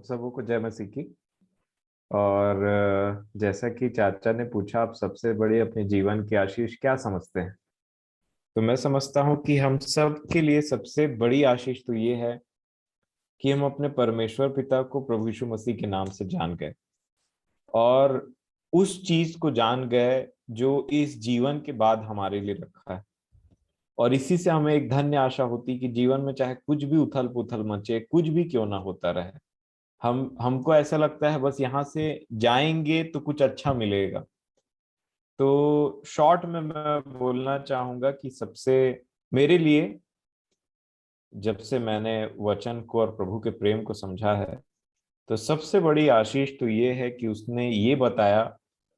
आप सबों को जय मसीह की। और जैसा कि चाचा ने पूछा, आप सबसे बड़ी अपने जीवन की आशीष क्या समझते हैं? तो मैं समझता हूँ कि हम सब के लिए सबसे बड़ी आशीष तो ये है कि हम अपने परमेश्वर पिता को प्रभु यीशु मसीह के नाम से जान गए, और उस चीज को जान गए जो इस जीवन के बाद हमारे लिए रखा है। और इसी से हमें एक धन्य आशा होती कि जीवन में चाहे कुछ भी उथल पुथल मचे, कुछ भी क्यों ना होता रहे, हमको ऐसा लगता है बस यहाँ से जाएंगे तो कुछ अच्छा मिलेगा। तो शॉर्ट में मैं बोलना चाहूंगा कि सबसे मेरे लिए, जब से मैंने वचन को और प्रभु के प्रेम को समझा है, तो सबसे बड़ी आशीष तो ये है कि उसने ये बताया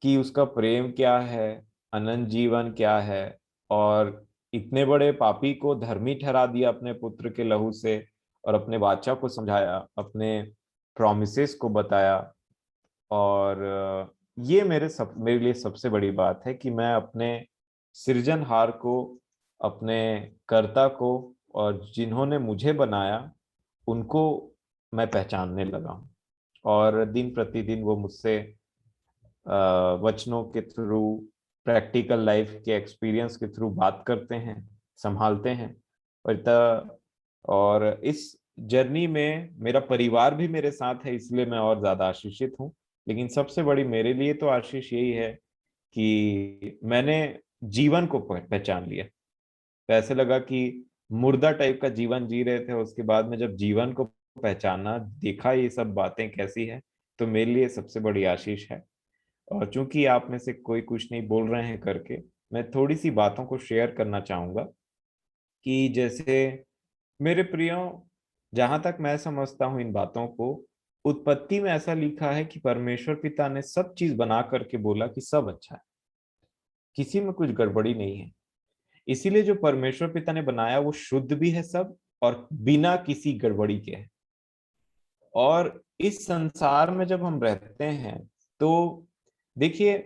कि उसका प्रेम क्या है, अनंत जीवन क्या है, और इतने बड़े पापी को धर्मी ठहरा दिया अपने पुत्र के लहू से, और अपने वाचा को समझाया, अपने प्रोमिसेस को बताया। और ये मेरे लिए सबसे बड़ी बात है कि मैं अपने सृजनहार को, अपने कर्ता को, और जिन्होंने मुझे बनाया, उनको मैं पहचानने लगा हूँ। और दिन प्रतिदिन वो मुझसे वचनों के थ्रू, प्रैक्टिकल लाइफ के एक्सपीरियंस के थ्रू बात करते हैं, संभालते हैं। और इस जर्नी में मेरा परिवार भी मेरे साथ है, इसलिए मैं और ज्यादा आशीषित हूँ। लेकिन सबसे बड़ी मेरे लिए तो आशीष यही है कि मैंने जीवन को पहचान लिया। तो ऐसे लगा कि मुर्दा टाइप का जीवन जी रहे थे, उसके बाद में जब जीवन को पहचाना, देखा ये सब बातें कैसी है, तो मेरे लिए सबसे बड़ी आशीष है। और चूंकि आप में से कोई कुछ नहीं बोल रहे हैं करके, मैं थोड़ी सी बातों को शेयर करना चाहूंगा। कि जैसे मेरे प्रियो, जहां तक मैं समझता हूं इन बातों को, उत्पत्ति में ऐसा लिखा है कि परमेश्वर पिता ने सब चीज बना करके बोला कि सब अच्छा है, किसी में कुछ गड़बड़ी नहीं है। इसीलिए जो परमेश्वर पिता ने बनाया वो शुद्ध भी है सब, और बिना किसी गड़बड़ी के है। और इस संसार में जब हम रहते हैं, तो देखिए,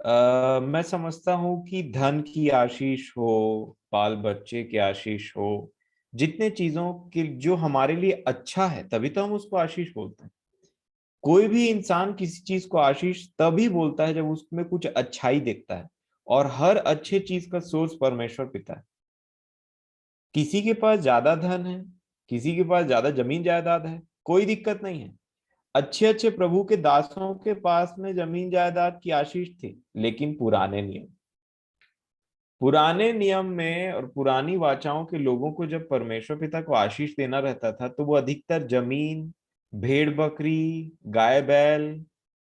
मैं समझता हूं कि धन की आशीष हो, बाल बच्चे की आशीष हो, जितने चीजों की जो हमारे लिए अच्छा है, तभी तो हम उसको आशीष बोलते हैं। कोई भी इंसान किसी चीज को आशीष तभी बोलता है जब उसमें कुछ अच्छाई देखता है। और हर अच्छे चीज का सोर्स परमेश्वर पिता है। किसी के पास ज्यादा धन है, किसी के पास ज्यादा जमीन जायदाद है, कोई दिक्कत नहीं है। अच्छे अच्छे प्रभु के दासों के पास में जमीन जायदाद की आशीष थी, लेकिन पुराने नियम में और पुरानी वाचाओं के लोगों को जब परमेश्वर पिता को आशीष देना रहता था, तो वो अधिकतर जमीन, भेड़ बकरी, गाय बैल,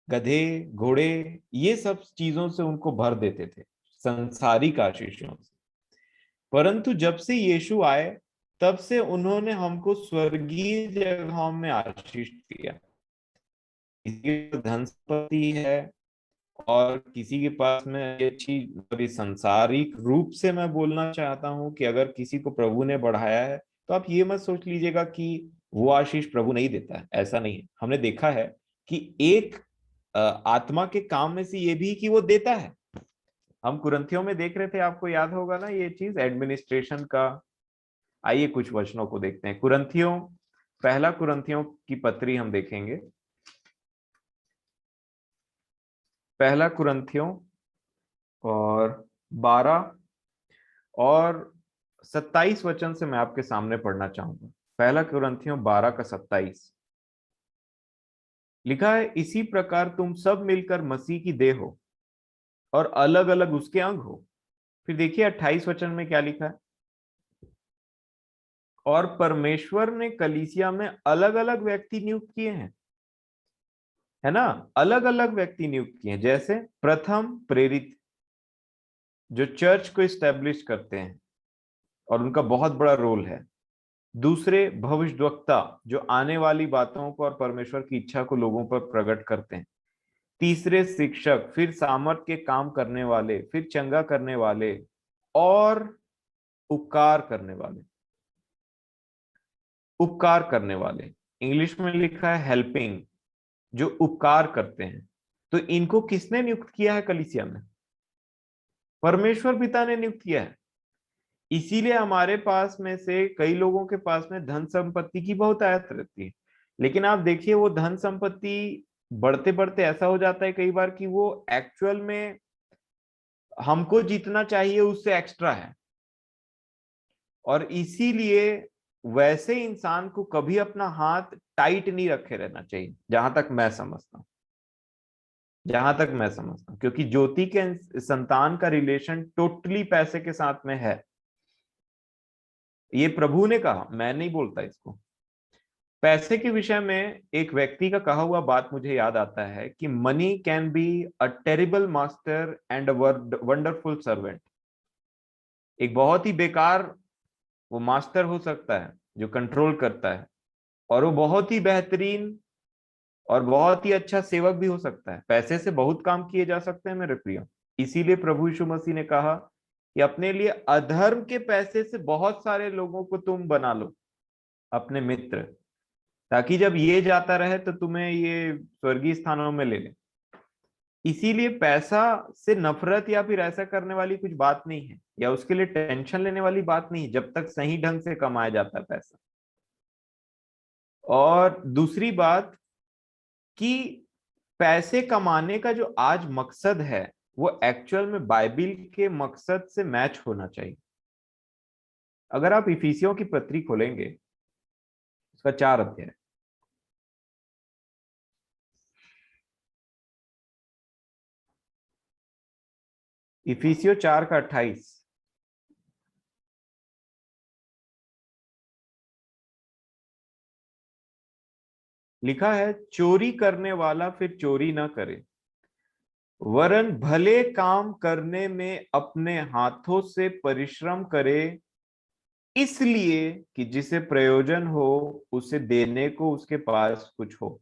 गधे, घोड़े, ये सब चीजों से उनको भर देते थे, संसारिक आशीषों से। परंतु जब से यीशु आए, तब से उन्होंने हमको स्वर्गीय जगहों में आशीष दिया। किसी के पास धन संपत्ति है, और किसी के पास में ये अच्छी, अभी संसारिक रूप से मैं बोलना चाहता हूं कि अगर किसी को प्रभु ने बढ़ाया है, तो आप ये मत सोच लीजिएगा कि वो आशीष प्रभु नहीं देता है। ऐसा नहीं है। हमने देखा है कि एक आत्मा के काम में से ये भी कि वो देता है। हम कुरिन्थियों में देख रहे थे, आपको याद होगा ना ये चीज, एडमिनिस्ट्रेशन का। आइए कुछ वचनों को देखते हैं। कुरिन्थियों, पहला कुरिन्थियों की पत्री हम देखेंगे। पहला कुरिन्थियों और 12 और 27 वचन से मैं आपके सामने पढ़ना चाहूंगा। पहला कुरिन्थियों 12 का 27 लिखा है, इसी प्रकार तुम सब मिलकर मसीह की देह हो, और अलग अलग उसके अंग हो। फिर देखिए 28 वचन में क्या लिखा है, और परमेश्वर ने कलीसिया में अलग अलग व्यक्ति नियुक्त किए हैं, है ना, अलग अलग व्यक्ति नियुक्त किए हैं। जैसे प्रथम प्रेरित, जो चर्च को स्टैब्लिश करते हैं, और उनका बहुत बड़ा रोल है। दूसरे भविष्यद्वक्ता, जो आने वाली बातों को और परमेश्वर की इच्छा को लोगों पर प्रकट करते हैं। तीसरे शिक्षक, फिर सामर्थ के काम करने वाले, फिर चंगा करने वाले, और उपकार करने वाले। उपकार करने वाले, इंग्लिश में लिखा है हेल्पिंग, जो उपकार करते हैं। तो इनको किसने नियुक्त किया है कलीसिया में? परमेश्वर पिता ने नियुक्त किया है। इसीलिए हमारे पास में से कई लोगों के पास में धन संपत्ति की बहुत आयत रहती है, लेकिन आप देखिए वो धन संपत्ति बढ़ते बढ़ते ऐसा हो जाता है कई बार कि वो एक्चुअल में हमको जितना चाहिए उससे एक्स्ट्रा है। और इसीलिए वैसे इंसान को कभी अपना हाथ टाइट नहीं रखे रहना चाहिए, जहां तक मैं समझता हूं, जहां तक मैं समझता हूं, क्योंकि ज्योति के संतान का रिलेशन टोटली पैसे के साथ में है। ये प्रभु ने कहा, मैं नहीं बोलता इसको। पैसे के विषय में एक व्यक्ति का कहा हुआ बात मुझे याद आता है कि money can be a terrible master and a wonderful servant. एक बहुत ही बेकार वो मास्टर हो सकता है जो कंट्रोल करता है, और वो बहुत ही बेहतरीन और बहुत ही अच्छा सेवक भी हो सकता है। पैसे से बहुत काम किए जा सकते हैं मेरे प्रियो। इसीलिए प्रभु यीशु मसीह ने कहा कि अपने लिए अधर्म के पैसे से बहुत सारे लोगों को तुम बना लो अपने मित्र, ताकि जब ये जाता रहे तो तुम्हें ये स्वर्गीय स्थानों में ले ले। इसीलिए पैसा से नफरत या फिर ऐसा करने वाली कुछ बात नहीं है, या उसके लिए टेंशन लेने वाली बात नहीं, जब तक सही ढंग से कमाया जाता है पैसा। और दूसरी बात कि पैसे कमाने का जो आज मकसद है वो एक्चुअल में बाइबिल के मकसद से मैच होना चाहिए। अगर आप इफिसियों की पत्री खोलेंगे, उसका 4 अध्याय, इफिसियो 4 का 28, लिखा है, चोरी करने वाला फिर चोरी ना करे, वरन भले काम करने में अपने हाथों से परिश्रम करे, इसलिए कि जिसे प्रयोजन हो उसे देने को उसके पास कुछ हो।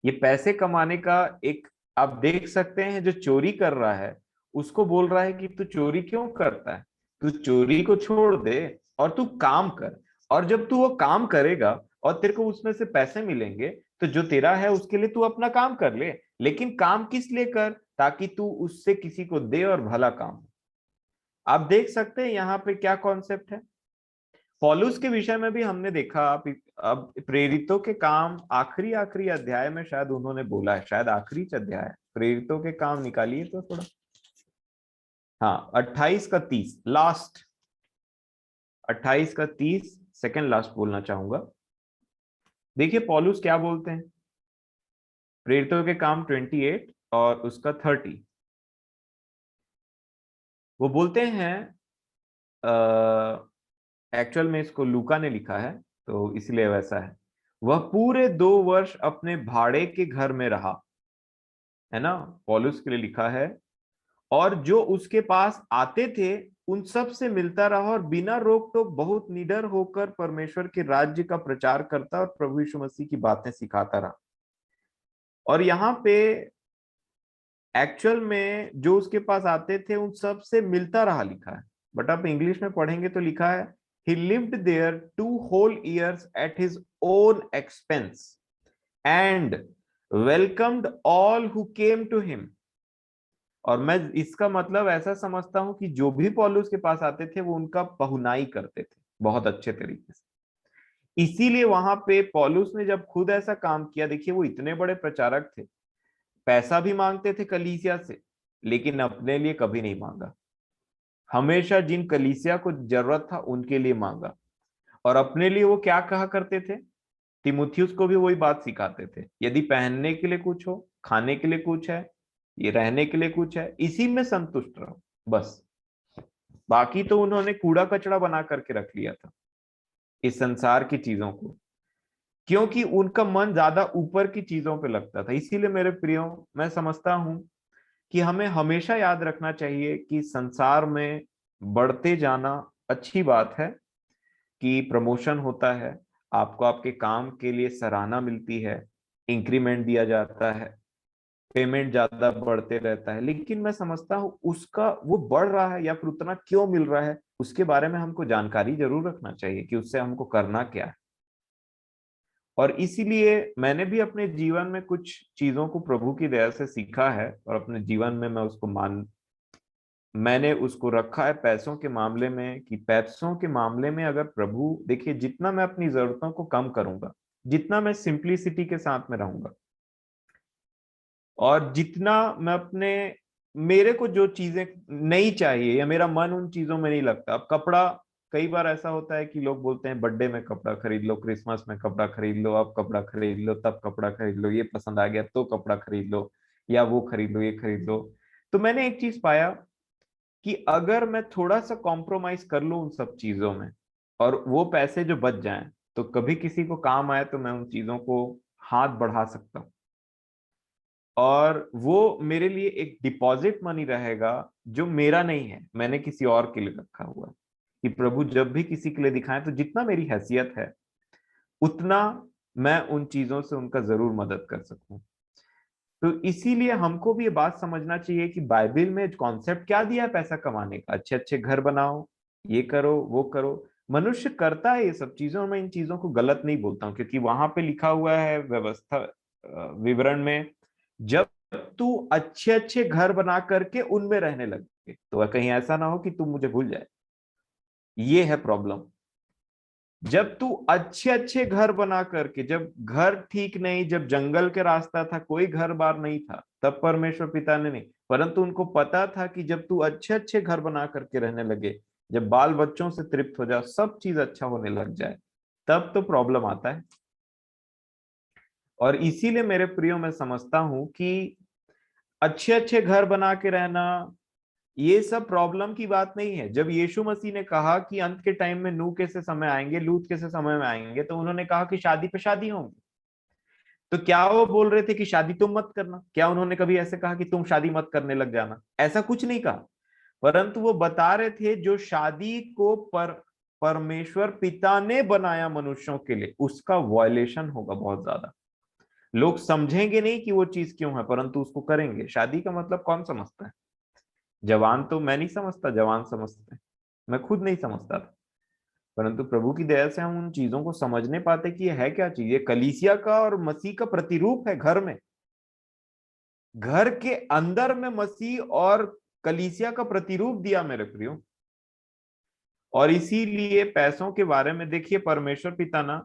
ये पैसे कमाने का एक, आप देख सकते हैं जो चोरी कर रहा है उसको बोल रहा है कि तू चोरी क्यों करता है, तू चोरी को छोड़ दे और तू काम कर। और जब तू वो काम करेगा और तेरे को उसमें से पैसे मिलेंगे, तो जो तेरा है उसके लिए तू अपना काम कर ले। लेकिन काम किस लिए कर, ताकि तू उससे किसी को दे और भला काम हो। आप देख सकते हैं यहाँ पे क्या कॉन्सेप्ट है। पौलुस के विषय में भी हमने देखा। अब प्रेरितों के काम आखिरी आखिरी अध्याय में शायद उन्होंने बोला है, शायद आखिरी अध्याय है, प्रेरितों के काम निकालिए तो थोड़ा। हाँ, 28 का 30 लास्ट, 28 का 30 सेकंड लास्ट बोलना चाहूंगा। देखिए पौलुस क्या बोलते हैं, प्रेरितों के काम 28 और उसका 30। वो बोलते हैं, एक्चुअल में इसको लूका ने लिखा है तो इसलिए वैसा है। वह पूरे 2 वर्ष अपने भाड़े के घर में रहा, है ना, पौलुस के लिए लिखा है। और जो उसके पास आते थे उन सब से मिलता रहा, और बिना रोक टोक बहुत निडर होकर परमेश्वर के राज्य का प्रचार करता और प्रभु यीशु मसीह की बातें सिखाता रहा। और यहाँ पे एक्चुअल में जो उसके पास आते थे उन सब से मिलता रहा लिखा है, बट आप इंग्लिश में पढ़ेंगे तो लिखा है, he lived there 2 whole years at his own expense and welcomed all who came to him। और मैं इसका मतलब ऐसा समझता हूं कि जो भी पौलुस के पास आते थे वो उनका पहुनाई करते थे बहुत अच्छे तरीके से। इसीलिए वहां पे पौलुस ने जब खुद ऐसा काम किया, देखिए वो इतने बड़े प्रचारक थे, पैसा भी मांगते थे कलीसिया से, लेकिन अपने लिए कभी नहीं मांगा। हमेशा जिन कलीसिया को जरूरत था उनके लिए मांगा। और अपने लिए वो क्या कहा करते थे, तिमुथियुस को भी वही बात सिखाते थे, यदि पहनने के लिए कुछ हो, खाने के लिए कुछ है, ये रहने के लिए कुछ है, इसी में संतुष्ट रहो बस। बाकी तो उन्होंने कूड़ा कचड़ा बना करके रख लिया था इस संसार की चीजों को, क्योंकि उनका मन ज्यादा ऊपर की चीजों पे लगता था। इसीलिए मेरे प्रियो, मैं समझता हूं कि हमें हमेशा याद रखना चाहिए कि संसार में बढ़ते जाना अच्छी बात है, कि प्रमोशन होता है, आपको आपके काम के लिए सराहना मिलती है, इंक्रीमेंट दिया जाता है, पेमेंट ज्यादा बढ़ते रहता है। लेकिन मैं समझता हूँ उसका वो बढ़ रहा है या फिर उतना क्यों मिल रहा है, उसके बारे में हमको जानकारी जरूर रखना चाहिए कि उससे हमको करना क्या है। और इसीलिए मैंने भी अपने जीवन में कुछ चीजों को प्रभु की दया से सीखा है, और अपने जीवन में मैं उसको मैंने उसको रखा है पैसों के मामले में, कि पैसों के मामले में अगर प्रभु, देखिए जितना मैं अपनी जरूरतों को कम करूंगा जितना मैं सिंप्लिसिटी के साथ में रहूंगा, और जितना मैं अपने, मेरे को जो चीजें नहीं चाहिए या मेरा मन उन चीजों में नहीं लगता। अब कपड़ा, कई बार ऐसा होता है कि लोग बोलते हैं बर्थडे में कपड़ा खरीद लो, क्रिसमस में कपड़ा खरीद लो, अब कपड़ा खरीद लो, तब कपड़ा खरीद लो, ये पसंद आ गया तो कपड़ा खरीद लो, या वो खरीद लो, ये खरीद लो। तो मैंने एक चीज पाया कि अगर मैं थोड़ा सा कॉम्प्रोमाइज कर लूं उन सब चीजों में, और वो पैसे जो बच जाएं, तो कभी किसी को काम आए तो मैं उन चीजों को हाथ बढ़ा सकता हूँ। और वो मेरे लिए एक डिपॉजिट मनी रहेगा, जो मेरा नहीं है, मैंने किसी और के लिए रखा हुआ है, कि प्रभु जब भी किसी के लिए दिखाएं तो जितना मेरी हैसियत है उतना मैं उन चीजों से उनका जरूर मदद कर सकूं। तो इसीलिए हमको भी ये बात समझना चाहिए कि बाइबल में कॉन्सेप्ट क्या दिया है पैसा कमाने का। अच्छे अच्छे घर बनाओ, ये करो, वो करो। मनुष्य करता है ये सब चीजों में, इन चीजों को गलत नहीं बोलता हूँ, क्योंकि वहां पे लिखा हुआ है व्यवस्था, विवरण में, जब तू अच्छे अच्छे घर बना करके उनमें रहने लगे तो कहीं ऐसा ना हो कि तू मुझे भूल जाए। ये है प्रॉब्लम। जब तू अच्छे अच्छे घर बना करके, जब घर ठीक नहीं, जब जंगल के रास्ता था, कोई घर बार नहीं था, तब परमेश्वर पिता ने नहीं, परंतु उनको पता था कि जब तू अच्छे अच्छे घर बना करके रहने लगे, जब बाल बच्चों से तृप्त हो जाए, सब चीज अच्छा होने लग जाए, तब तो प्रॉब्लम आता है। और इसीलिए मेरे प्रियो मैं समझता हूं कि अच्छे अच्छे घर बना के रहना, ये सब प्रॉब्लम की बात नहीं है। जब यीशु मसीह ने कहा कि अंत के टाइम में नूह के से समय आएंगे, लूत के से समय में आएंगे, तो उन्होंने कहा कि शादी पे शादी होंगी। तो क्या वो बोल रहे थे कि शादी तुम मत करना? क्या उन्होंने कभी ऐसे कहा कि तुम शादी मत करने लग जाना? ऐसा कुछ नहीं कहा। परंतु वो बता रहे थे जो शादी को परमेश्वर पिता ने बनाया मनुष्यों के लिए, उसका वायलेशन होगा बहुत ज्यादा। लोग समझेंगे नहीं कि वो चीज क्यों है, परंतु उसको करेंगे। शादी का मतलब कौन समझता है? जवान तो मैं नहीं समझता, जवान समझते हैं, मैं खुद नहीं समझता था। परंतु प्रभु की दया से हम उन चीजों को समझने पाते कि ये है क्या चीज। ये कलीसिया का और मसीह का प्रतिरूप है घर में। घर के अंदर में मसीह और कलीसिया का प्रतिरूप दिया मेरे प्रियो। और इसीलिए पैसों के बारे में देखिए, परमेश्वर पिता ना,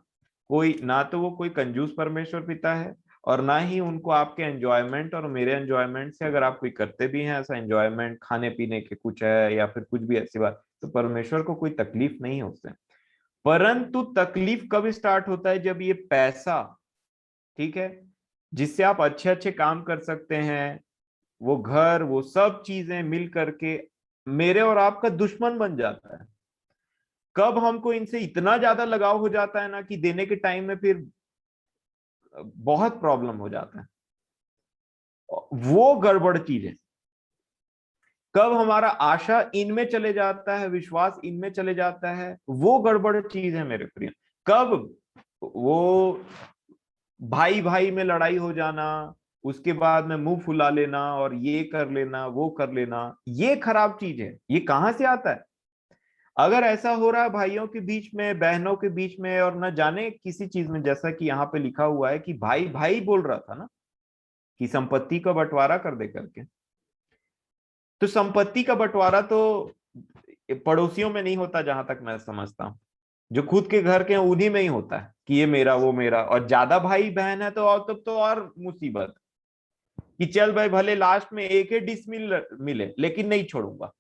कोई ना तो वो कोई कंजूस परमेश्वर पिता है, और ना ही उनको आपके एंजॉयमेंट और मेरे एंजॉयमेंट से, अगर आप कोई करते भी हैं ऐसा एंजॉयमेंट, खाने पीने के कुछ है या फिर कुछ भी ऐसी बात, तो परमेश्वर को कोई तकलीफ नहीं है उससे। परंतु तकलीफ कब स्टार्ट होता है? जब ये पैसा, ठीक है, जिससे आप अच्छे अच्छे काम कर सकते हैं, वो घर, वो सब चीजें मिल करके मेरे और आपका दुश्मन बन जाता है। कब हमको इनसे इतना ज्यादा लगाव हो जाता है ना कि देने के टाइम में फिर बहुत प्रॉब्लम हो जाता है। वो गड़बड़ चीज है। कब हमारा आशा इनमें चले जाता है, विश्वास इनमें चले जाता है, वो गड़बड़ चीज है मेरे प्रिय। कब वो भाई भाई में लड़ाई हो जाना, उसके बाद में मुंह फुला लेना और ये कर लेना, वो कर लेना, ये खराब चीज है। ये कहां से आता है? अगर ऐसा हो रहा है भाइयों के बीच में, बहनों के बीच में, और न जाने किसी चीज में, जैसा कि यहाँ पे लिखा हुआ है कि भाई भाई बोल रहा था ना कि संपत्ति का बंटवारा कर दे करके, तो संपत्ति का बंटवारा तो पड़ोसियों में नहीं होता जहां तक मैं समझता हूँ। जो खुद के घर के हैं उन्हीं में ही होता है कि ये मेरा, वो मेरा। और ज्यादा भाई बहन है तो और तब तो और मुसीबत, कि चल भाई भले लास्ट में एक ही डिसमिल मिले लेकिन नहीं छोड़ूंगा,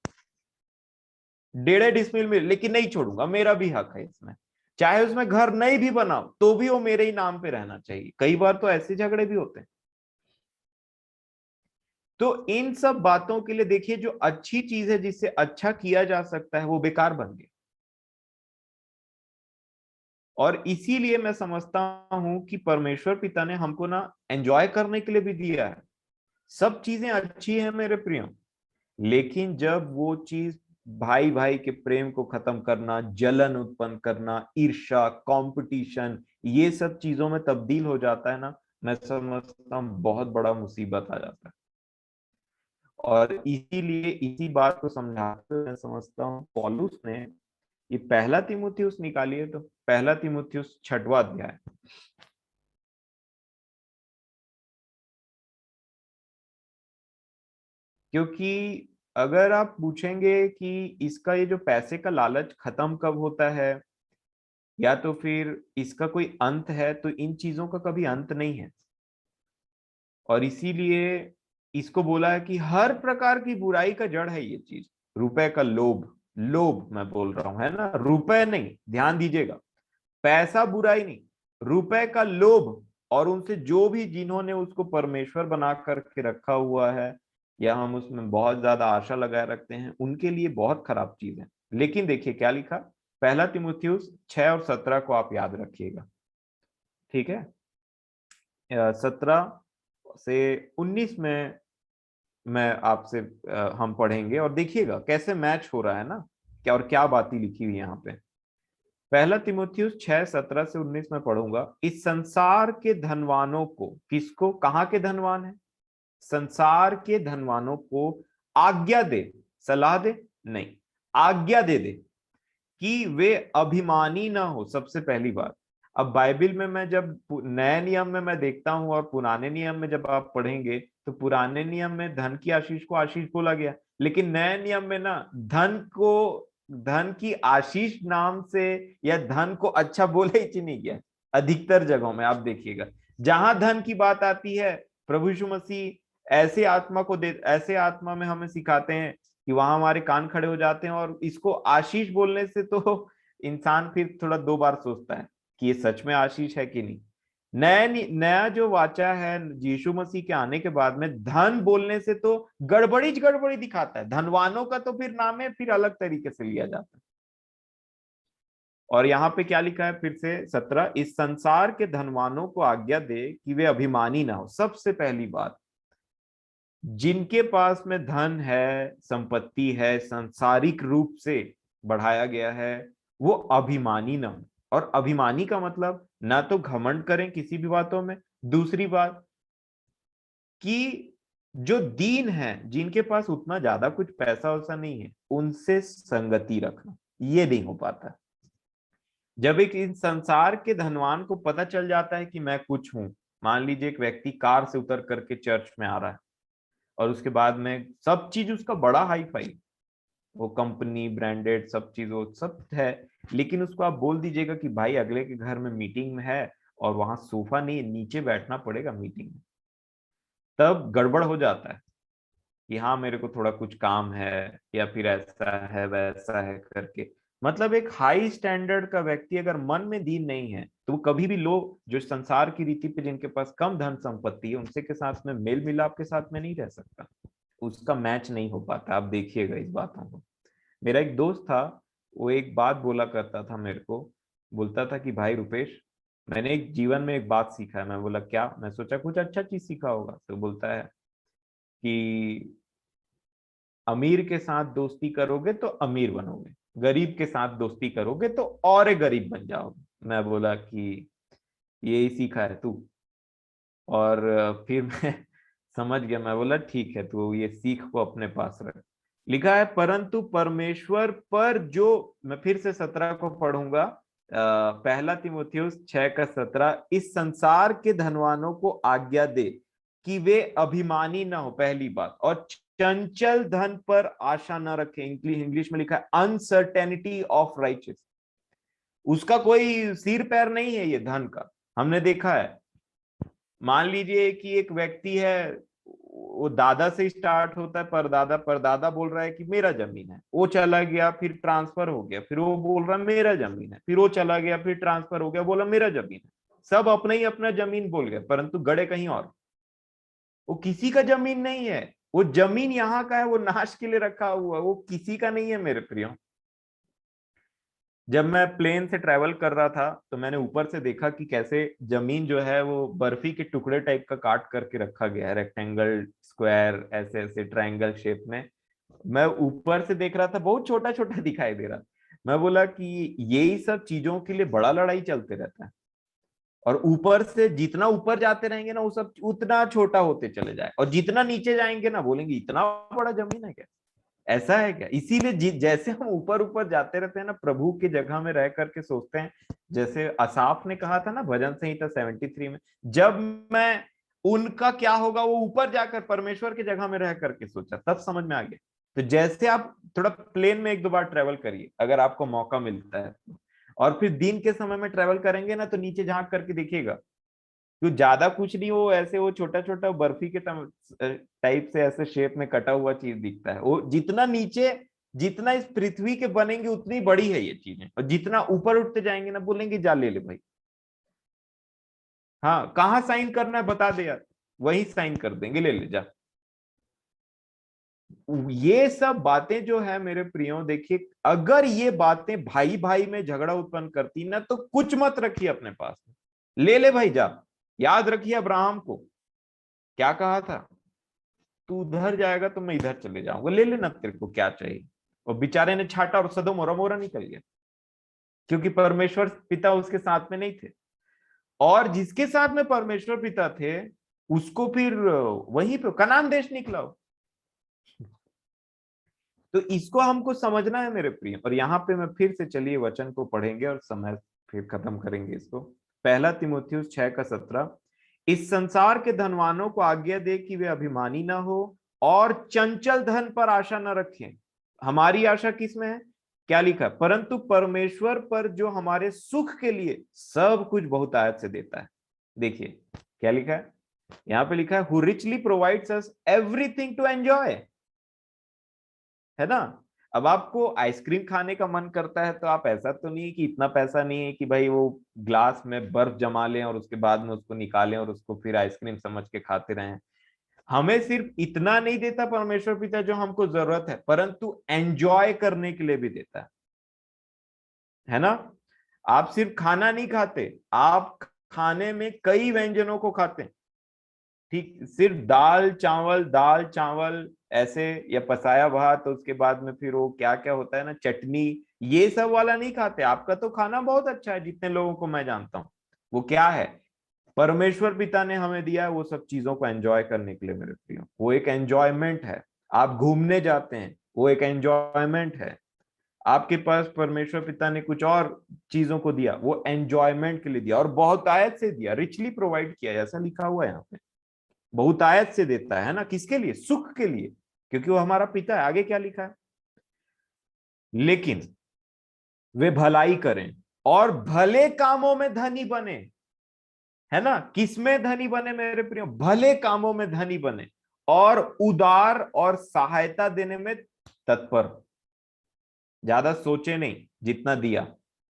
1.5 डिसमिल मिले लेकिन नहीं छोड़ूंगा, मेरा भी हक है इसमें। चाहे उसमें घर नहीं भी बनाओ तो भी वो मेरे ही नाम पे रहना चाहिए। कई बार तो ऐसे झगड़े भी होते हैं। तो इन सब बातों के लिए देखिए, जो अच्छी चीज है जिससे अच्छा किया जा सकता है, वो बेकार बन गई। और इसीलिए मैं समझता हूं कि परमेश्वर पिता ने हमको ना एंजॉय करने के लिए भी दिया है। सब चीजें अच्छी हैं मेरे प्रियो, लेकिन जब वो चीज भाई भाई के प्रेम को खत्म करना, जलन उत्पन्न करना, ईर्ष्या, कंपटीशन, ये सब चीजों में तब्दील हो जाता है ना, मैं समझता हूँ बहुत बड़ा मुसीबत आ जाता है। और इसीलिए इसी बात को समझाते हुए मैं समझता हूँ पौलुस ने ये पहला तीमुथियुस निकालिए, तो पहला तीमुथियुस 6वां अध्याय। क्योंकि अगर आप पूछेंगे कि इसका ये जो पैसे का लालच खत्म कब होता है, या तो फिर इसका कोई अंत है, तो इन चीजों का कभी अंत नहीं है। और इसीलिए इसको बोला है कि हर प्रकार की बुराई का जड़ है ये चीज, रुपए का लोभ। लोभ मैं बोल रहा हूं, है ना, रुपए नहीं, ध्यान दीजिएगा, पैसा बुराई नहीं, रुपए का लोभ। और उनसे जो भी जिन्होंने उसको परमेश्वर बना करके रखा हुआ है, या हम उसमें बहुत ज्यादा आशा लगाए रखते हैं, उनके लिए बहुत खराब चीज है। लेकिन देखिए क्या लिखा, पहला तिमुथियुस 6 और 17 को आप याद रखिएगा, ठीक है। 17 से 19 में मैं आपसे हम पढ़ेंगे, और देखिएगा कैसे मैच हो रहा है ना, क्या और क्या बातें लिखी हुई यहाँ पे। पहला तिमुथियुस 6:17 से 19 में पढ़ूंगा। इस संसार के धनवानों को, किसको, कहाँ के धनवान है, संसार के धनवानों को आज्ञा दे, सलाह दे नहीं, आज्ञा दे दे कि वे अभिमानी ना हो। सबसे पहली बात, अब बाइबल में मैं जब नए नियम में मैं देखता हूं और पुराने नियम में जब आप पढ़ेंगे, तो पुराने नियम में धन की आशीष को आशीष बोला गया, लेकिन नए नियम में ना धन को, धन की आशीष नाम से या धन को अच्छा बोले ही नहीं गया। अधिकतर जगहों में आप देखिएगा, जहां धन की बात आती है, प्रभु यीशु मसीह ऐसे आत्मा को दे, ऐसे आत्मा में हमें सिखाते हैं कि वहां हमारे कान खड़े हो जाते हैं। और इसको आशीष बोलने से तो इंसान फिर थोड़ा दो बार सोचता है कि ये सच में आशीष है कि नहीं। नया जो वाचा है यीशु मसीह के आने के बाद में, धन बोलने से तो गड़बड़ी गड़बड़ी दिखाता है। धनवानों का तो फिर नाम है, फिर अलग तरीके से लिया जाता है। और यहाँ पे क्या लिखा है फिर से 17, इस संसार के धनवानों को आज्ञा दे कि वे अभिमानी ना हो। सबसे पहली बात, जिनके पास में धन है, संपत्ति है, सांसारिक रूप से बढ़ाया गया है, वो अभिमानी ना हो। और अभिमानी का मतलब ना तो घमंड करें किसी भी बातों में। दूसरी बात कि जो दीन है, जिनके पास उतना ज्यादा कुछ पैसा वैसा नहीं है, उनसे संगति रखना, ये नहीं हो पाता। जब एक इन संसार के धनवान को पता चल जाता है कि मैं कुछ हूं, मान लीजिए एक व्यक्ति कार से उतर करके चर्च में आ रहा है, और उसके बाद में सब चीज उसका बड़ा हाई फाई, वो कंपनी ब्रांडेड सब चीज वो सब है, लेकिन उसको आप बोल दीजिएगा कि भाई अगले के घर में मीटिंग में है और वहां सोफा नहीं, नीचे बैठना पड़ेगा मीटिंग में, तब गड़बड़ हो जाता है कि हाँ मेरे को थोड़ा कुछ काम है, या फिर ऐसा है वैसा है करके। मतलब एक हाई स्टैंडर्ड का व्यक्ति अगर मन में दीन नहीं है, तो वो कभी भी लोग जो संसार की रीति पे, जिनके पास कम धन संपत्ति है, उनसे के साथ में मेल मिलाप के साथ में नहीं रह सकता, उसका मैच नहीं हो पाता। आप देखिएगा इस बातों को। मेरा एक दोस्त था, वो एक बात बोला करता था मेरे को, बोलता था कि भाई रुपेश, मैंने एक जीवन में एक बात सीखा है। मैं बोला क्या, मैं सोचा कुछ अच्छा चीज सीखा होगा। तो बोलता है कि अमीर के साथ दोस्ती करोगे तो अमीर बनोगे, गरीब के साथ दोस्ती करोगे तो और गरीब बन जाओगे। मैं बोला कि यही सीखा है तू। और फिर मैं समझ गया, मैं बोला ठीक है, तू ये सीख को अपने पास रख। लिखा है परंतु परमेश्वर पर जो, मैं फिर से 17 को पढ़ूंगा, पहला तिमुथियुस 6:17, इस संसार के धनवानों को आज्ञा दे कि वे अभिमानी ना हो, पहली बात, और चंचल धन पर आशा न रखे। इंग्लिश में लिखा है अनसर्टेनिटी ऑफ राइचियस। उसका कोई सिर पैर नहीं है ये धन का। हमने देखा है, मान लीजिए कि एक व्यक्ति है, वो दादा से स्टार्ट होता है, परदादा, परदादा बोल रहा है कि मेरा जमीन है, वो चला गया, फिर ट्रांसफर हो गया, फिर वो बोल रहा है मेरा जमीन है, फिर वो चला गया, फिर ट्रांसफर हो गया, बोला मेरा जमीन है। सब अपना ही अपना जमीन बोल गए, परंतु गड़े कहीं और। वो किसी का जमीन नहीं है, वो जमीन यहाँ का है, वो नाश के लिए रखा हुआ, वो किसी का नहीं है मेरे प्रियो। जब मैं प्लेन से ट्रेवल कर रहा था, तो मैंने ऊपर से देखा कि कैसे जमीन जो है वो बर्फी के टुकड़े टाइप का काट करके रखा गया है, रेक्टेंगल, स्क्वायर, ऐसे ऐसे ट्रायंगल शेप में। मैं ऊपर से देख रहा था, बहुत छोटा छोटा दिखाई दे रहा। मैं बोला कि यही सब चीजों के लिए बड़ा लड़ाई चलते रहता है, और ऊपर से जितना ऊपर जाते रहेंगे ना, वो सब उतना छोटा होते चले जाए, और जितना नीचे जाएंगे ना, बोलेंगे इतना बड़ा जमीन है क्या, ऐसा है क्या। इसीलिए जैसे हम ऊपर ऊपर जाते रहते हैं ना, प्रभु की जगह में रह करके सोचते हैं, जैसे असाफ ने कहा था ना भजन संहिता 73 में, जब मैं उनका क्या होगा, वो ऊपर जाकर परमेश्वर की जगह में रह करके सोचा, तब समझ में आ गया। तो जैसे आप थोड़ा प्लेन में एक दो बार ट्रेवल करिए, अगर आपको मौका मिलता है, और फिर दिन के समय में ट्रेवल करेंगे ना तो नीचे झांक करके देखिएगा, क्यों ज्यादा कुछ नहीं, वो ऐसे वो छोटा छोटा बर्फी के टाइप से ऐसे शेप में कटा हुआ चीज दिखता है। वो जितना नीचे, जितना इस पृथ्वी के बनेंगे उतनी बड़ी है ये चीजें, और जितना ऊपर उठते जाएंगे ना बोलेंगे जा ले ले भाई। हाँ, कहाँ साइन करना है बता दे यार, वही साइन कर देंगे, ले ले जा। ये सब बातें जो है मेरे प्रियो, देखिए अगर ये बातें भाई भाई में झगड़ा उत्पन्न करती ना तो कुछ मत रखिए अपने पास में, ले ले भाई जा। याद रखिए अब्राहम को क्या कहा था, तू उधर जाएगा तो मैं इधर चले जाऊंगा, ले लेना तेरे को क्या चाहिए। और बेचारे ने छाटा और सदोम और अमोरा निकल गया, क्योंकि परमेश्वर पिता उसके साथ में नहीं थे। और जिसके साथ में परमेश्वर पिता थे उसको फिर वहीं पे कनान देश निकला। तो इसको हमको समझना है मेरे प्रिय। और यहाँ पे मैं फिर से, चलिए वचन को पढ़ेंगे और समय फिर खत्म करेंगे इसको। पहला तीमुथियुस 6:17, इस संसार के धनवानों को आज्ञा दे कि वे अभिमानी ना हो और चंचल धन पर आशा न रखें। हमारी आशा किस में है, क्या लिखा है, परंतु परमेश्वर पर जो हमारे सुख के लिए सब कुछ बहुतायत से देता है। देखिए क्या लिखा है, यहाँ पे लिखा है who richly provides us everything to enjoy, है ना। अब आपको आइसक्रीम खाने का मन करता है तो आप, ऐसा तो नहीं है कि इतना पैसा नहीं है कि भाई वो ग्लास में बर्फ जमा लें और उसके बाद में उसको निकालें और उसको फिर आइसक्रीम समझ के खाते रहें। हमें सिर्फ इतना नहीं देता परमेश्वर पिता जो हमको जरूरत है, परंतु एंजॉय करने के लिए भी देता है ना। आप सिर्फ खाना नहीं खाते, आप खाने में कई व्यंजनों को खाते हैं। ठीक, सिर्फ दाल चावल ऐसे, या पसाया भात, तो उसके बाद में फिर वो क्या क्या होता है ना, चटनी, ये सब वाला नहीं खाते। आपका तो खाना बहुत अच्छा है, जितने लोगों को मैं जानता हूँ। वो क्या है, परमेश्वर पिता ने हमें दिया है वो सब चीजों को एंजॉय करने के लिए मेरे प्रियो। वो एक एंजॉयमेंट है। आप घूमने जाते हैं, वो एक एंजॉयमेंट है। आपके पास परमेश्वर पिता ने कुछ और चीजों को दिया, वो एंजॉयमेंट के लिए दिया, और बहुत आयत से दिया, रिचली प्रोवाइड किया, ऐसा लिखा हुआ है यहाँ पे। बहुतायत से देता है ना, किसके लिए, सुख के लिए, क्योंकि वो हमारा पिता है। आगे क्या लिखा है, लेकिन वे भलाई करें और भले कामों में धनी बने, है ना। किसमें धनी बने मेरे प्रियो, भले कामों में धनी बने, और उदार और सहायता देने में तत्पर। ज्यादा सोचे नहीं, जितना दिया,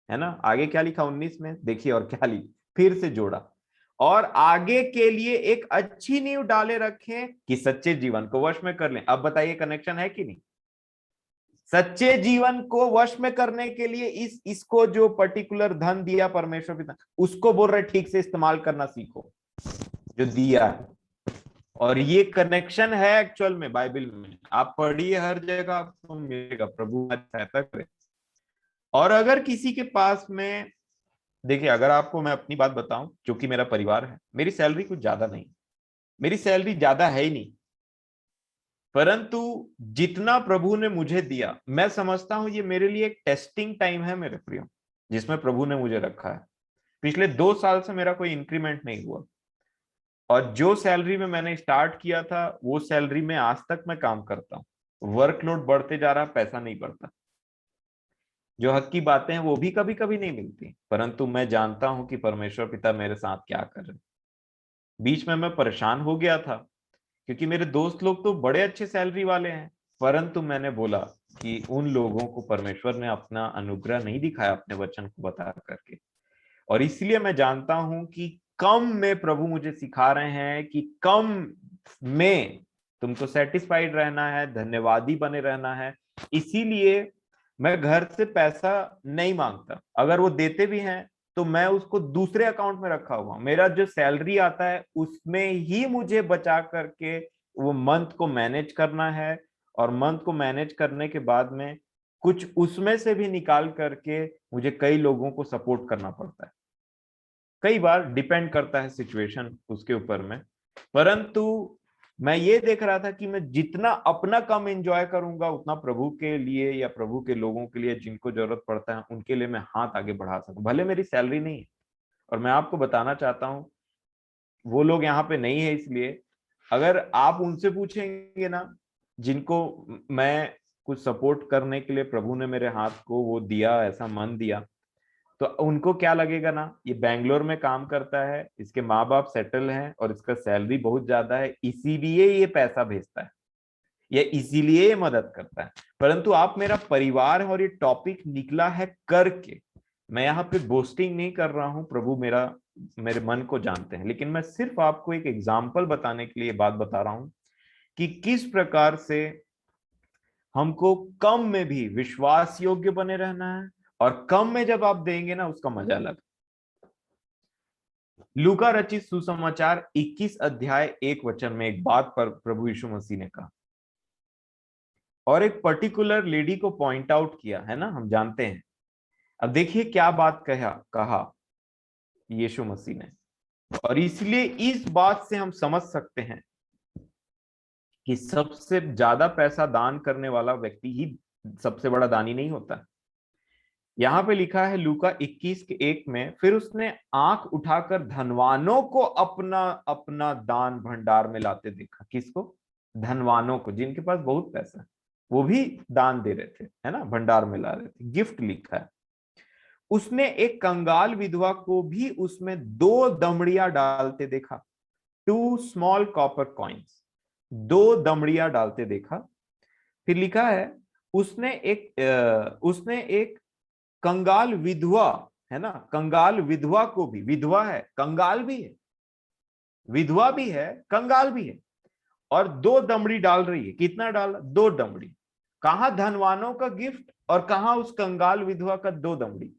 है ना। आगे क्या लिखा 19 में, देखिए और क्या लिखा, फिर से जोड़ा, और आगे के लिए एक अच्छी नींव डाले रखें कि सच्चे जीवन को वश में कर लें। अब बताइए कनेक्शन है कि नहीं। सच्चे जीवन को वश में करने के लिए इसको जो पर्टिकुलर धन दिया परमेश्वर पिता, उसको बोल रहे ठीक से इस्तेमाल करना सीखो, जो दिया है। और ये कनेक्शन है एक्चुअल में बाइबल में, आप पढ़िए हर जगह आपको मिलेगा। प्रभु सहायता करे। और अगर किसी के पास में, देखिए अगर आपको मैं अपनी बात बताऊं, जो कि मेरा परिवार है, मेरी सैलरी कुछ ज्यादा नहीं, मेरी सैलरी ज्यादा है ही नहीं, परंतु जितना प्रभु ने मुझे दिया, मैं समझता हूं ये मेरे लिए एक टेस्टिंग टाइम है मेरे प्रियो, जिसमें प्रभु ने मुझे रखा है। पिछले 2 साल से मेरा कोई इंक्रीमेंट नहीं हुआ, और जो सैलरी में मैंने स्टार्ट किया था वो सैलरी में आज तक मैं काम करता हूँ। वर्कलोड बढ़ते जा रहा, पैसा नहीं बढ़ता। जो हक की बातें हैं वो भी कभी कभी नहीं मिलती, परंतु मैं जानता हूं कि परमेश्वर पिता मेरे साथ क्या कर रहे हैं। बीच में मैं परेशान हो गया था, क्योंकि मेरे दोस्त लोग तो बड़े अच्छे सैलरी वाले हैं, परंतु मैंने बोला कि उन लोगों को परमेश्वर ने अपना अनुग्रह नहीं दिखाया अपने वचन को बता करके। और इसलिए मैं जानता हूं कि कम में प्रभु मुझे सिखा रहे हैं कि कम में तुमको सेटिस्फाइड रहना है, धन्यवादी बने रहना है। इसीलिए मैं घर से पैसा नहीं मांगता, अगर वो देते भी हैं तो मैं उसको दूसरे अकाउंट में रखा हुआ, मेरा जो सैलरी आता है उसमें ही मुझे बचा करके वो मंथ को मैनेज करना है। और मंथ को मैनेज करने के बाद में कुछ उसमें से भी निकाल करके मुझे कई लोगों को सपोर्ट करना पड़ता है। कई बार डिपेंड करता है सिचुएशन उसके ऊपर में, परंतु मैं ये देख रहा था कि मैं जितना अपना कम एंजॉय करूंगा, उतना प्रभु के लिए या प्रभु के लोगों के लिए जिनको जरूरत पड़ता है उनके लिए मैं हाथ आगे बढ़ा सकूं। भले मेरी सैलरी नहीं है, और मैं आपको बताना चाहता हूं वो लोग यहाँ पे नहीं है, इसलिए अगर आप उनसे पूछेंगे ना, जिनको मैं कुछ सपोर्ट करने के लिए प्रभु ने मेरे हाथ को वो दिया, ऐसा मन दिया, तो उनको क्या लगेगा ना, ये बैंगलोर में काम करता है, इसके माँ बाप सेटल हैं और इसका सैलरी बहुत ज्यादा है, इसीलिए ये पैसा भेजता है या इसीलिए ये मदद करता है। परंतु आप मेरा परिवार है और ये टॉपिक निकला है करके, मैं यहाँ पे बोस्टिंग नहीं कर रहा हूं, प्रभु मेरे मन को जानते हैं, लेकिन मैं सिर्फ आपको एक एग्जाम्पल बताने के लिए बात बता रहा हूं कि किस प्रकार से हमको कम में भी विश्वास योग्य बने रहना है, और कम में जब आप देंगे ना उसका मजा अलग। लूका रचित सुसमाचार 21 अध्याय 1 वचन में एक बात पर प्रभु यीशु मसीह ने कहा और एक पर्टिकुलर लेडी को पॉइंट आउट किया है ना, हम जानते हैं। अब देखिए क्या बात कहा यीशु मसीह ने, और इसलिए इस बात से हम समझ सकते हैं कि सबसे ज्यादा पैसा दान करने वाला व्यक्ति ही सबसे बड़ा दानी नहीं होता। यहां पे लिखा है लूका 21 के 1 में, फिर उसने आंख उठाकर धनवानों को अपना अपना दान भंडार में लाते देखा। किसको? धनवानों को, जिनके पास बहुत पैसा है, वो भी दान दे रहे थे, है ना, भंडार में ला रहे थे, गिफ्ट लिखा है। उसने एक कंगाल विधवा को भी उसमें 2 दमड़ियां डालते देखा, 2 स्मॉल कॉपर कॉइन्स, 2 दमड़ियां डालते देखा। फिर लिखा है उसने एक कंगाल विधवा, है ना, कंगाल विधवा को भी, विधवा है, कंगाल भी है, विधवा भी है, कंगाल भी है, और 2 दमड़ी डाल रही है। कितना डाला? 2 दमड़ी। कहां धनवानों का गिफ्ट और कहां उस कंगाल विधवा का 2 दमड़ी।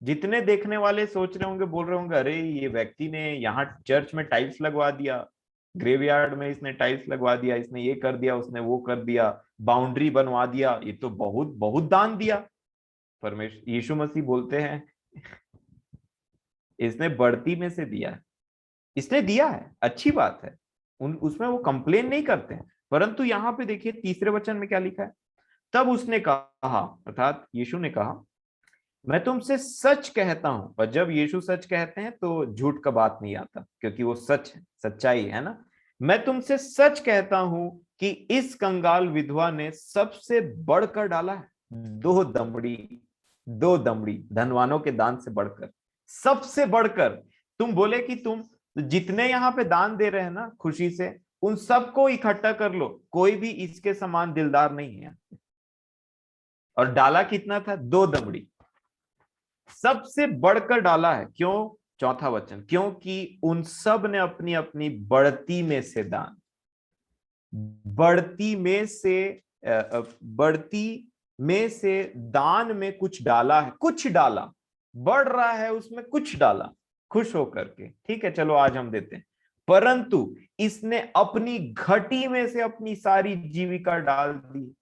जितने देखने वाले सोच रहे होंगे, बोल रहे होंगे, अरे ये व्यक्ति ने यहाँ चर्च में टाइल्स लगवा दिया, ग्रेवयार्ड में इसने टाइल्स लगवा दिया, इसने ये कर दिया, उसने वो कर दिया, बाउंड्री बनवा दिया, ये तो बहुत बहुत दान दिया। परमेश्वर यीशु मसीह बोलते हैं इसने बढ़ती में से दिया है, इसने दिया है, अच्छी बात है, उसमें वो कंप्लेन नहीं करते हैं। परंतु यहाँ पे देखिए तीसरे वचन में क्या लिखा है, तब उसने कहा, अर्थात यीशु ने कहा, मैं तुमसे सच कहता हूं। और जब यीशु सच कहते हैं तो झूठ का बात नहीं आता, क्योंकि वो सच है, सच्चाई है ना। मैं तुमसे सच कहता हूं कि इस कंगाल विधवा ने सबसे बढ़कर डाला है, 2 दमड़ी, 2 दमड़ी धनवानों के दान से बढ़कर, सबसे बढ़कर। तुम बोले कि तुम जितने यहाँ पे दान दे रहे हैं ना खुशी से, उन सबको इकट्ठा कर लो, कोई भी इसके समान दिलदार नहीं है। और डाला कितना था? 2 दमड़ी, सबसे बढ़कर डाला है। क्यों? चौथा वचन, क्योंकि उन सब ने अपनी अपनी बढ़ती में से दान, बढ़ती में से बढ़ती में से दान में कुछ डाला है, कुछ डाला, बढ़ रहा है उसमें कुछ डाला, खुश होकर के, ठीक है चलो आज हम देते हैं। परंतु इसने अपनी घटी में से अपनी सारी जीविका डाल दी।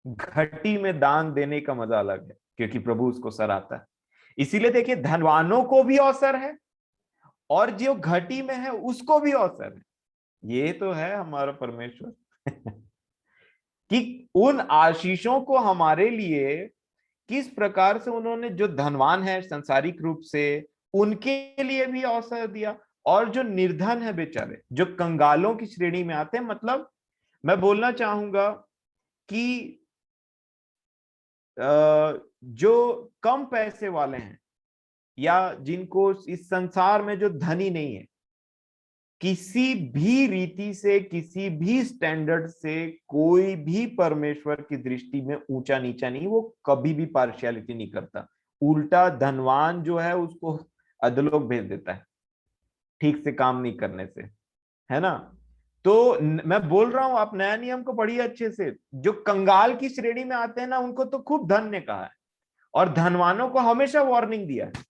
घटी में दान देने का मजा अलग है, क्योंकि प्रभु उसको सराहता है। इसीलिए देखिए धनवानों को भी अवसर है और जो घटी में है उसको भी अवसर है। ये तो है हमारा परमेश्वर कि उन आशीषों को हमारे लिए किस प्रकार से उन्होंने, जो धनवान है सांसारिक रूप से, उनके लिए भी अवसर दिया, और जो निर्धन है बेचारे, जो कंगालों की श्रेणी में आते हैं, मतलब मैं बोलना चाहूंगा कि जो कम पैसे वाले हैं या जिनको इस संसार में जो धनी नहीं है, किसी भी रीति से, किसी भी स्टैंडर्ड से, कोई भी परमेश्वर की दृष्टि में ऊंचा नीचा नहीं, वो कभी भी पार्शियलिटी नहीं करता। उल्टा धनवान जो है उसको अधोलोक भेज देता है ठीक से काम नहीं करने से, है ना। तो मैं बोल रहा हूं, आप नया नियम को पढ़िए अच्छे से। जो कंगाल की श्रेणी में आते हैं ना, उनको तो खूब धन ने कहा है, और धनवानों को हमेशा वार्निंग दिया है।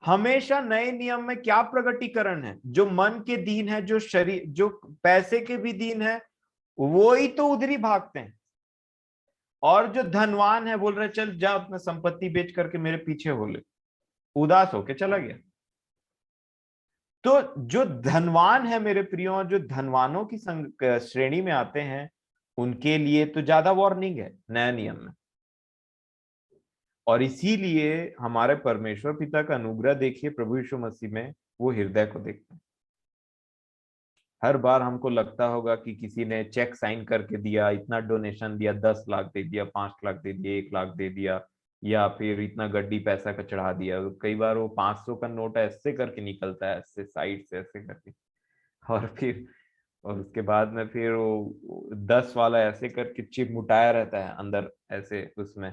हमेशा नए नियम में क्या प्रगटीकरण है? जो मन के दीन है, जो शरीर, जो पैसे के भी दीन है, वो ही तो उधर ही भागते हैं। और जो धनवान है बोल रहे चल जा अपना संपत्ति बेच करके मेरे पीछे हो ले, उदास होके चला गया। तो जो धनवान है मेरे प्रियो, जो धनवानों की श्रेणी में आते हैं, उनके लिए तो ज्यादा वार्निंग है नया नियम में। और इसीलिए हमारे परमेश्वर पिता का अनुग्रह देखिए प्रभु यीशु मसीह में, वो हृदय को देखते हैं। हर बार हमको लगता होगा कि किसी ने चेक साइन करके दिया, इतना डोनेशन दिया, 10 लाख दे दिया, 5 लाख दे दिया, 1 लाख दे दिया, या फिर इतना गड्डी पैसा का चढ़ा दिया। कई बार वो 500 का नोट ऐसे करके निकलता है, ऐसे साइड से ऐसे करके, और फिर और उसके बाद में फिर वो 10 वाला ऐसे करके चिपमुटाया रहता है अंदर ऐसे, उसमें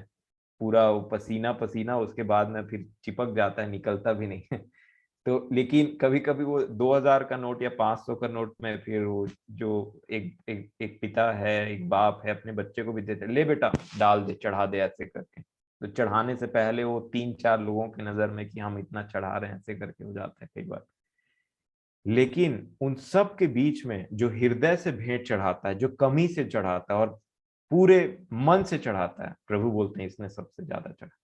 पूरा वो पसीना पसीना, उसके बाद में फिर चिपक जाता है, निकलता भी नहीं है। तो लेकिन कभी कभी वो 2000 का नोट या 500 का नोट में फिर वो जो एक पिता है, एक बाप है, अपने बच्चे को भी देते, ले बेटा डाल दे, चढ़ा दे ऐसे करके। तो चढ़ाने से पहले वो 3-4 लोगों की नजर में कि हम इतना चढ़ा रहे हैं, ऐसे करके हो जाता है कई बार। लेकिन उन सब के बीच में जो हृदय से भेंट चढ़ाता है, जो कमी से चढ़ाता है और पूरे मन से चढ़ाता है, प्रभु बोलते हैं इसने सबसे ज्यादा चढ़ा।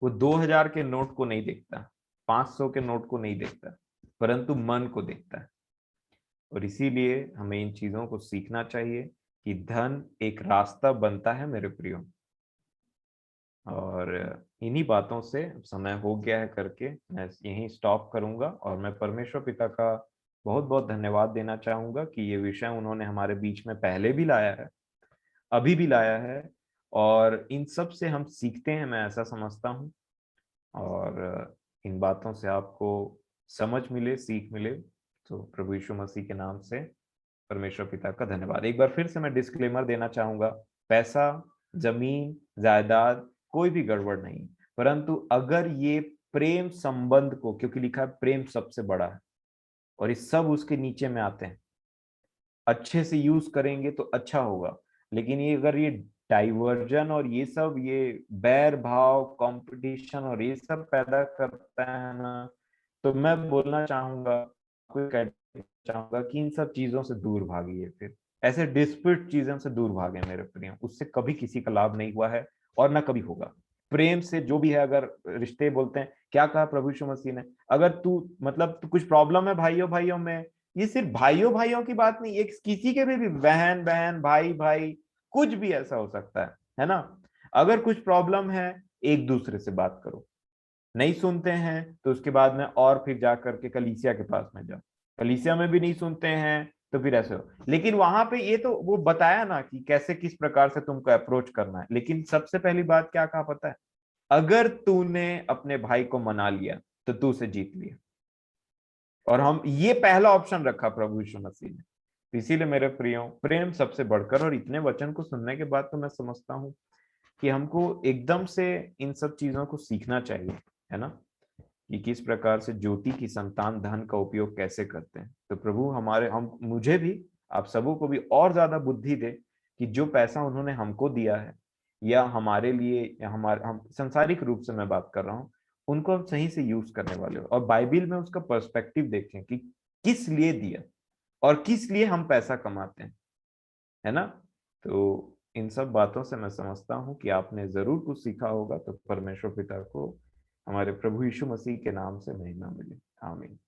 वो 2000 के नोट को नहीं देखता, 500 के नोट को नहीं देखता, परंतु मन को देखता है। और इसीलिए हमें इन चीजों को सीखना चाहिए कि धन एक रास्ता बनता है मेरे प्रियो। और इन्हीं बातों से समय हो गया है करके मैं यहीं स्टॉप करूंगा, और मैं परमेश्वर पिता का बहुत बहुत धन्यवाद देना चाहूंगा कि ये विषय उन्होंने हमारे बीच में पहले भी लाया है, अभी भी लाया है, और इन सब से हम सीखते हैं, मैं ऐसा समझता हूँ। और इन बातों से आपको समझ मिले, सीख मिले, तो प्रभु यीशु मसीह के नाम से परमेश्वर पिता का धन्यवाद। एक बार फिर से मैं डिस्क्लेमर देना चाहूंगा, पैसा, जमीन, जायदाद कोई भी गड़बड़ नहीं, परंतु अगर ये प्रेम संबंध को, क्योंकि लिखा है प्रेम सबसे बड़ा है और इस सब उसके नीचे में आते हैं, अच्छे से यूज करेंगे तो अच्छा होगा। लेकिन ये अगर ये डाइवर्जन और ये सब, ये बैर भाव, कंपटीशन और ये सब पैदा करता है ना, तो मैं बोलना चाहूंगा, कोई कहना चाहूंगा कि इन सब चीजों से दूर भागिए। फिर ऐसे डिस्प्यूट चीजों से दूर भागे मेरे प्रिय, उससे कभी किसी का लाभ नहीं हुआ है और ना कभी होगा। प्रेम से जो भी है, अगर रिश्ते बोलते हैं, क्या कहा प्रभु यीशु मसीह ने, अगर तू मतलब तू कुछ प्रॉब्लम है भाइयों भाइयों में, ये सिर्फ भाइयों भाइयों की बात नहीं, एक किसी के भी बहन बहन, भाई भाई, कुछ भी ऐसा हो सकता है ना। अगर कुछ प्रॉब्लम है, एक दूसरे से बात करो, नहीं सुनते हैं तो उसके बाद में और फिर जा करके कलीसिया के पास में जाओ, कलीसिया में भी नहीं सुनते हैं तो फिर ऐसे हो। लेकिन वहां पे ये तो वो बताया ना कि कैसे किस प्रकार से तुमको अप्रोच करना है, लेकिन सबसे पहली बात क्या कहा पता है, अगर तूने अपने भाई को मना लिया तो तू उसे जीत लिया। और हम ये पहला ऑप्शन रखा प्रभु यीशु मसीह ने। तो इसीलिए मेरे प्रियो, प्रेम सबसे बढ़कर, और इतने वचन को सुनने के बाद तो मैं समझता हूँ कि हमको एकदम से इन सब चीजों को सीखना चाहिए, है ना, कि किस प्रकार से ज्योति की संतान धन का उपयोग कैसे करते हैं। तो प्रभु हमारे, हम मुझे भी, आप सबों को भी और ज्यादा बुद्धि दे कि जो पैसा उन्होंने हमको दिया है, या हमारे लिए, या हमारे, हम सांसारिक रूप से मैं बात कर रहा हूँ, उनको हम सही से यूज करने वाले हो, और बाइबिल में उसका पर्सपेक्टिव देखें कि किस लिए दिया और किस लिए हम पैसा कमाते हैं, है ना। तो इन सब बातों से मैं समझता हूँ कि आपने जरूर कुछ सीखा होगा। तो परमेश्वर पिता को हमारे प्रभु यीशु मसीह के नाम से महिमा मिले। आमीन।